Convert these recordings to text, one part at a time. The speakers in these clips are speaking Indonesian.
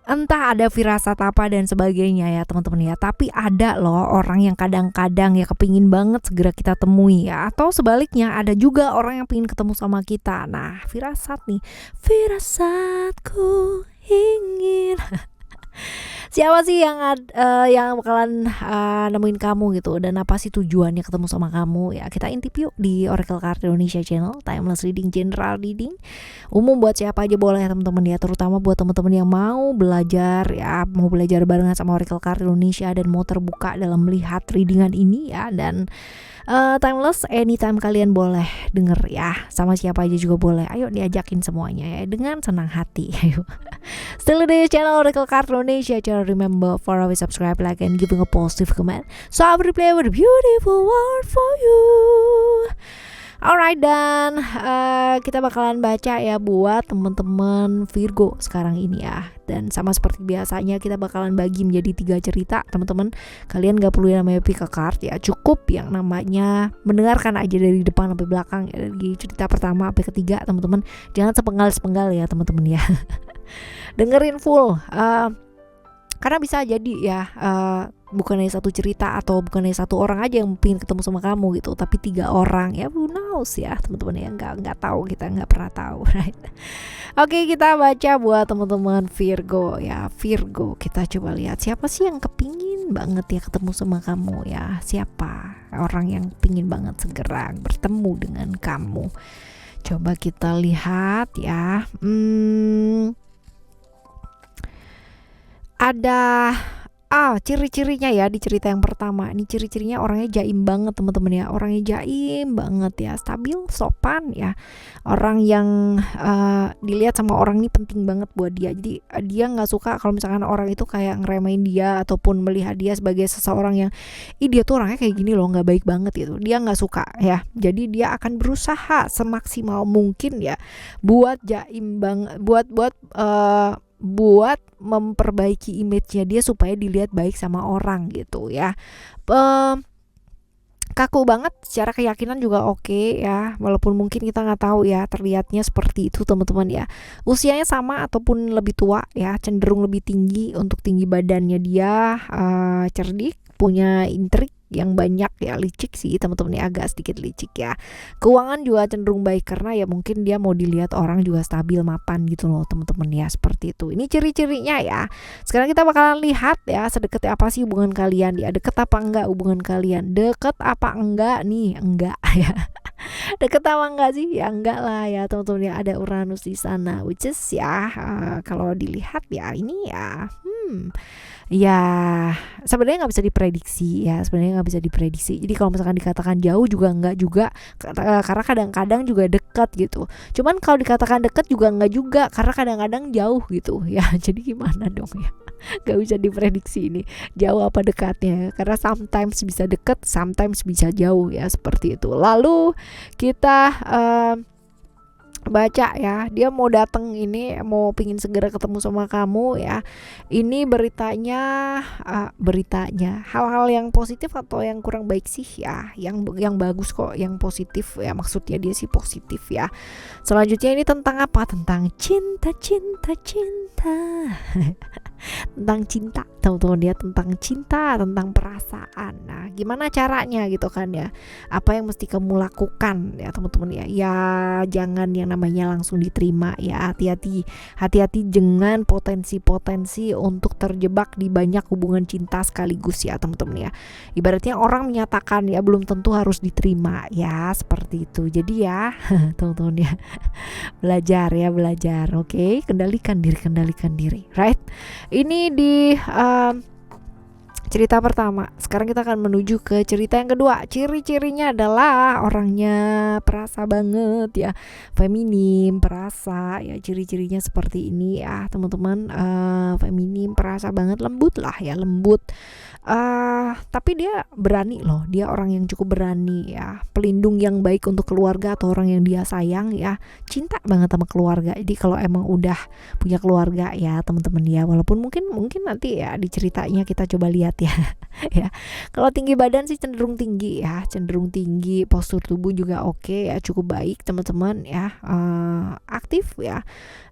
Entah ada firasat apa dan sebagainya ya teman-teman ya. Tapi ada loh orang yang kadang-kadang ya kepingin banget segera kita temui ya. Atau sebaliknya ada juga orang yang pengen ketemu sama kita. Nah firasat nih, firasatku ingin siapa sih yang bakalan nemuin kamu gitu, dan apa sih tujuannya ketemu sama kamu ya. Kita intip yuk di Oracle Card Indonesia Channel, Timeless Reading, General Reading, umum buat siapa aja boleh ya teman-teman ya, terutama buat teman-teman yang mau belajar ya, mau belajar barengan sama Oracle Card Indonesia dan mau terbuka dalam melihat readingan ini ya. Dan timeless, anytime kalian boleh denger ya, sama siapa aja juga boleh. Ayo diajakin semuanya ya dengan senang hati. Ayo. Still di channel Oracle Card Indonesia. Jangan remember for always subscribe, like, and giving a positive comment. So I will play with a beautiful word for you. Alright, dan kita bakalan baca ya buat teman-teman Virgo sekarang ini ya. Dan sama seperti biasanya kita bakalan bagi menjadi 3 cerita teman-teman. Kalian gak perlu yang namanya pick a card ya, cukup yang namanya mendengarkan aja dari depan sampai belakang ya, dari cerita pertama sampai ketiga teman-teman. Jangan sepenggal ya teman-teman ya. Dengerin full, karena bisa jadi ya bukan hanya satu cerita atau bukan hanya satu orang aja yang pengen ketemu sama kamu gitu, tapi 3 orang ya, who knows ya teman-teman ya, nggak tahu, kita nggak pernah tahu, right? Oke, kita baca buat teman-teman Virgo ya. Virgo, kita coba lihat siapa sih yang kepingin banget ya ketemu sama kamu ya, siapa orang yang pingin banget segera bertemu dengan kamu. Coba kita lihat ya. Ada ciri-cirinya ya di cerita yang pertama. Ini ciri-cirinya orangnya jaim banget teman-teman ya. Orangnya jaim banget ya, stabil, sopan ya. Orang yang dilihat sama orang ini penting banget buat dia. Jadi dia nggak suka kalau misalkan orang itu kayak ngeremehin dia ataupun melihat dia sebagai seseorang yang dia tuh orangnya kayak gini loh, nggak baik banget gitu. Dia nggak suka ya. Jadi dia akan berusaha semaksimal mungkin ya buat jaim banget, buat memperbaiki image-nya dia supaya dilihat baik sama orang gitu ya. Kaku banget, secara keyakinan juga oke ya, walaupun mungkin kita nggak tahu ya terlihatnya seperti itu teman-teman ya. Usianya sama ataupun lebih tua ya, cenderung lebih tinggi untuk tinggi badannya dia, cerdik, punya intrik yang banyak ya, licik sih teman-teman ya, agak sedikit licik ya. Keuangan juga cenderung baik karena ya mungkin dia mau dilihat orang juga stabil, mapan gitu loh teman-teman ya, seperti itu. Ini ciri-cirinya ya. Sekarang kita bakalan lihat ya sedekat apa sih hubungan kalian ya, deket apa enggak hubungan kalian, deket apa enggak nih, enggak ya. Deket apa enggak sih? Ya enggak lah ya teman-teman ya, ada Uranus di sana, which is ya kalau dilihat ya ini ya ya sebenarnya nggak bisa diprediksi ya, sebenarnya nggak bisa diprediksi. Jadi kalau misalkan dikatakan jauh juga nggak juga, karena kadang-kadang juga dekat gitu. Cuman kalau dikatakan dekat juga nggak juga, karena kadang-kadang jauh gitu ya. Jadi gimana dong ya, nggak bisa diprediksi ini jauh apa dekatnya, karena sometimes bisa dekat, sometimes bisa jauh ya, seperti itu. Lalu kita baca ya, dia mau datang ini, mau pingin segera ketemu sama kamu ya. Ini beritanya hal-hal yang positif atau yang kurang baik sih ya, yang bagus kok, yang positif ya, maksudnya dia sih positif ya. Selanjutnya ini tentang apa? Tentang cinta tentang cinta teman-teman dia, tentang cinta, tentang perasaan. Nah gimana caranya gitu kan ya, apa yang mesti kamu lakukan ya teman-teman ya. Ya jangan yang namanya langsung diterima ya, hati-hati dengan potensi untuk terjebak di banyak hubungan cinta sekaligus ya teman-teman ya. Ibaratnya orang menyatakan ya belum tentu harus diterima ya, seperti itu. Jadi ya teman-teman ya, belajar, oke? Kendalikan diri, right? Ini di cerita pertama. Sekarang kita akan menuju ke cerita yang kedua. Ciri-cirinya adalah orangnya perasa banget ya, feminim, perasa ya, ciri-cirinya seperti ini ya teman-teman. Feminim, perasa banget, lembut lah ya, lembut, Tapi dia berani loh, dia orang yang cukup berani ya, pelindung yang baik untuk keluarga atau orang yang dia sayang ya, cinta banget sama keluarga. Jadi kalau emang udah punya keluarga ya teman-teman ya, walaupun mungkin nanti ya di ceritanya kita coba lihat ya. Ya, kalau tinggi badan sih cenderung tinggi ya, cenderung tinggi, postur tubuh juga oke ya, cukup baik teman-teman ya, aktif ya.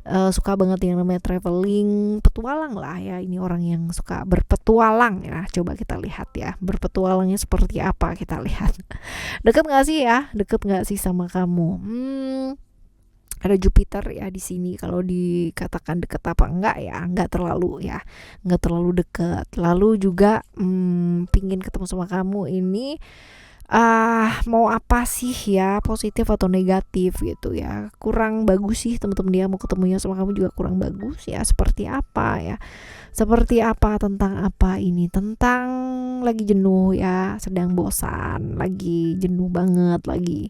Suka banget yang namanya traveling, petualang lah ya, ini orang yang suka berpetualang ya. Coba kita lihat ya, berpetualangnya seperti apa, kita lihat. Deket nggak sih ya, deket nggak sih sama kamu? Ada Jupiter ya di sini. Kalau dikatakan deket apa enggak ya, enggak terlalu ya, enggak terlalu deket. Lalu juga pingin ketemu sama kamu ini, mau apa sih ya, positif atau negatif gitu ya, kurang bagus sih teman-teman, dia mau ketemunya sama kamu juga kurang bagus ya. Seperti apa ya, seperti apa, tentang apa ini, tentang lagi jenuh ya, sedang bosan, lagi jenuh banget, lagi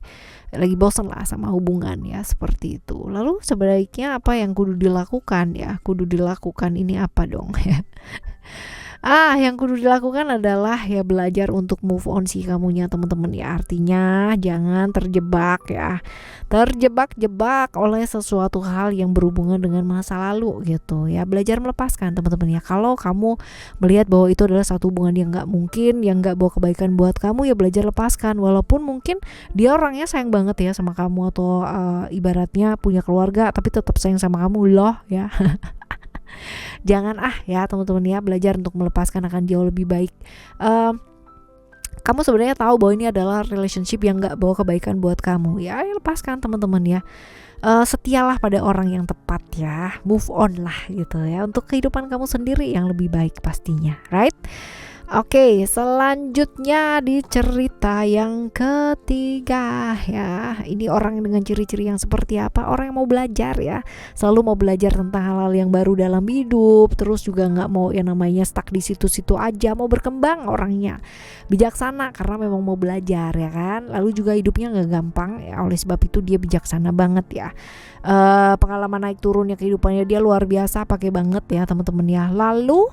bosan lah sama hubungan ya, seperti itu. Lalu sebaiknya apa yang kudu dilakukan ya, kudu dilakukan ini apa dong ya. Yang kudu dilakukan adalah ya belajar untuk move on sih kamunya teman-teman ya. Artinya jangan terjebak ya, terjebak-jebak oleh sesuatu hal yang berhubungan dengan masa lalu gitu ya. Belajar melepaskan teman-teman ya. Kalau kamu melihat bahwa itu adalah satu hubungan yang nggak mungkin, yang nggak bawa kebaikan buat kamu, ya belajar lepaskan. Walaupun mungkin dia orangnya sayang banget ya sama kamu, atau ibaratnya punya keluarga tapi tetap sayang sama kamu loh ya. Jangan ya teman-teman ya, belajar untuk melepaskan akan jauh lebih baik. Kamu sebenarnya tahu bahwa ini adalah relationship yang gak bawa kebaikan buat kamu ya, lepaskan teman-teman ya. Setialah pada orang yang tepat ya, move on lah gitu ya, untuk kehidupan kamu sendiri yang lebih baik pastinya, right? Oke, selanjutnya di cerita yang ketiga ya. Ini orang dengan ciri-ciri yang seperti apa? Orang yang mau belajar ya, selalu mau belajar tentang hal-hal yang baru dalam hidup. Terus juga nggak mau yang namanya stuck di situ-situ aja, mau berkembang orangnya. Bijaksana karena memang mau belajar ya kan. Lalu juga hidupnya nggak gampang ya, oleh sebab itu dia bijaksana banget ya. Pengalaman naik turunnya kehidupannya dia luar biasa, pakai banget ya teman-teman ya. Lalu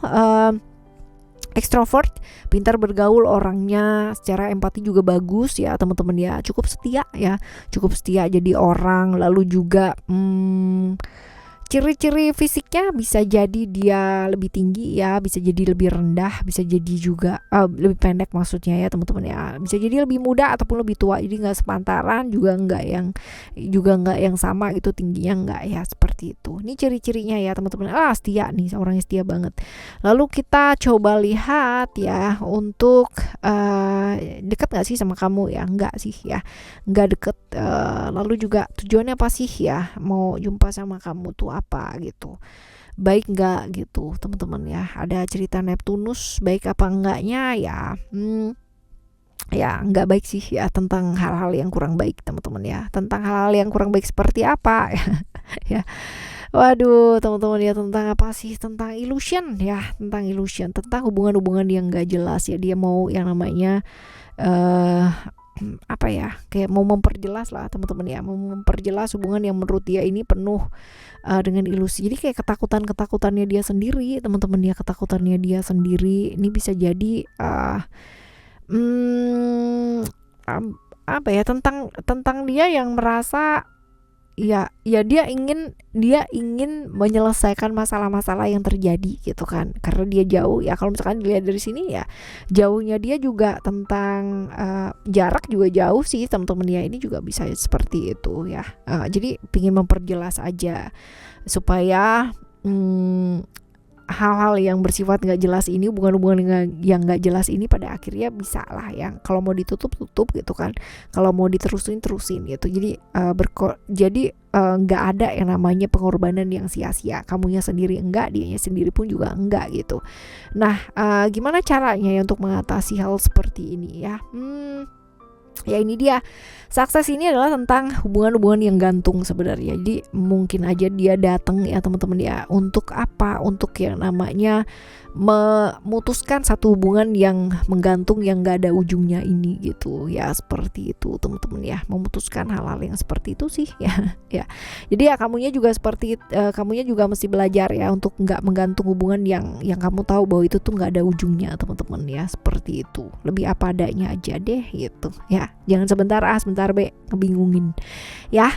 ekstrovert, pintar bergaul orangnya, secara empati juga bagus ya teman-teman ya, cukup setia ya, cukup setia jadi orang. Lalu juga ciri-ciri fisiknya bisa jadi dia lebih tinggi ya, bisa jadi lebih rendah, bisa jadi juga lebih pendek maksudnya ya teman-teman ya, bisa jadi lebih muda ataupun lebih tua, jadi nggak sepantaran, juga nggak yang sama gitu tingginya, nggak ya, seperti itu. Ini ciri-cirinya ya teman-teman. Setia nih, orangnya setia banget. Lalu kita coba lihat ya untuk dekat nggak sih sama kamu ya, nggak sih ya, nggak deket. Lalu juga tujuannya apa sih ya, mau jumpa sama kamu tuh apa gitu, baik nggak gitu teman-teman ya. Ada cerita Neptunus, baik apa enggaknya ya, ya nggak baik sih ya, tentang hal-hal yang kurang baik teman-teman ya, tentang hal-hal yang kurang baik seperti apa ya. Ya, waduh teman-teman ya, tentang apa sih, tentang illusion ya, tentang illusion, tentang hubungan-hubungan yang nggak jelas ya. Dia mau yang namanya apa ya, kayak mau memperjelas lah teman-teman ya, mau memperjelas hubungan yang menurut dia ini penuh dengan ilusi. Jadi kayak ketakutannya dia sendiri teman-teman ya, ketakutannya dia sendiri ini bisa jadi apa ya, tentang dia yang merasa ya dia ingin menyelesaikan masalah-masalah yang terjadi gitu kan, karena dia jauh ya. Kalau misalkan dilihat dari sini ya, jauhnya dia juga tentang jarak juga jauh sih teman-teman ya. Ini juga bisa seperti itu ya. Jadi pingin memperjelas aja supaya hal-hal yang bersifat nggak jelas ini, hubungan-hubungan yang nggak jelas ini pada akhirnya bisa lah yang kalau mau ditutup gitu kan, kalau mau diterusin gitu. Jadi nggak ada yang namanya pengorbanan yang sia-sia, kamunya sendiri enggak, dianya sendiri pun juga enggak gitu. Nah, gimana caranya ya untuk mengatasi hal seperti ini ya? Ya ini dia, sukses ini adalah tentang hubungan-hubungan yang gantung sebenarnya. Jadi mungkin aja dia datang ya teman-teman ya, untuk apa? Untuk yang namanya memutuskan satu hubungan yang menggantung yang gak ada ujungnya ini gitu ya, seperti itu teman-teman ya, memutuskan hal-hal yang seperti itu sih ya. Ya jadi ya kamunya juga seperti kamunya juga mesti belajar ya untuk nggak menggantung hubungan yang kamu tahu bahwa itu tuh nggak ada ujungnya teman-teman ya, seperti itu. Lebih apa adanya aja deh gitu ya, jangan sebentar A sebentar B ngebingungin ya.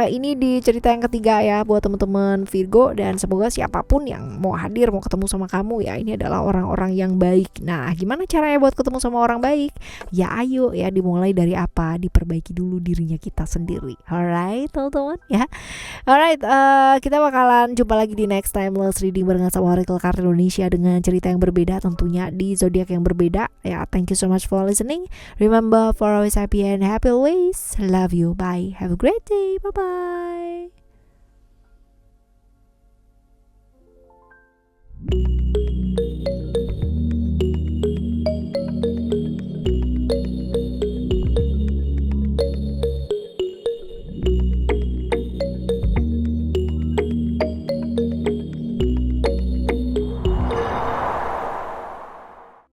Ini di cerita yang ketiga ya buat teman-teman Virgo, dan semoga siapapun yang mau hadir mau ketemu sama kamu ya, ini adalah orang-orang yang baik. Nah gimana caranya buat ketemu sama orang baik? Ya ayo ya, dimulai dari apa? Diperbaiki dulu dirinya kita sendiri. Alright teman-teman ya. Alright, kita bakalan jumpa lagi di next timeless reading barengan sama Oracle Card Indonesia dengan cerita yang berbeda tentunya di zodiak yang berbeda ya. Thank you so much for listening. Remember for always happy and happy always. Love you. Bye. Have a great day. Bye bye.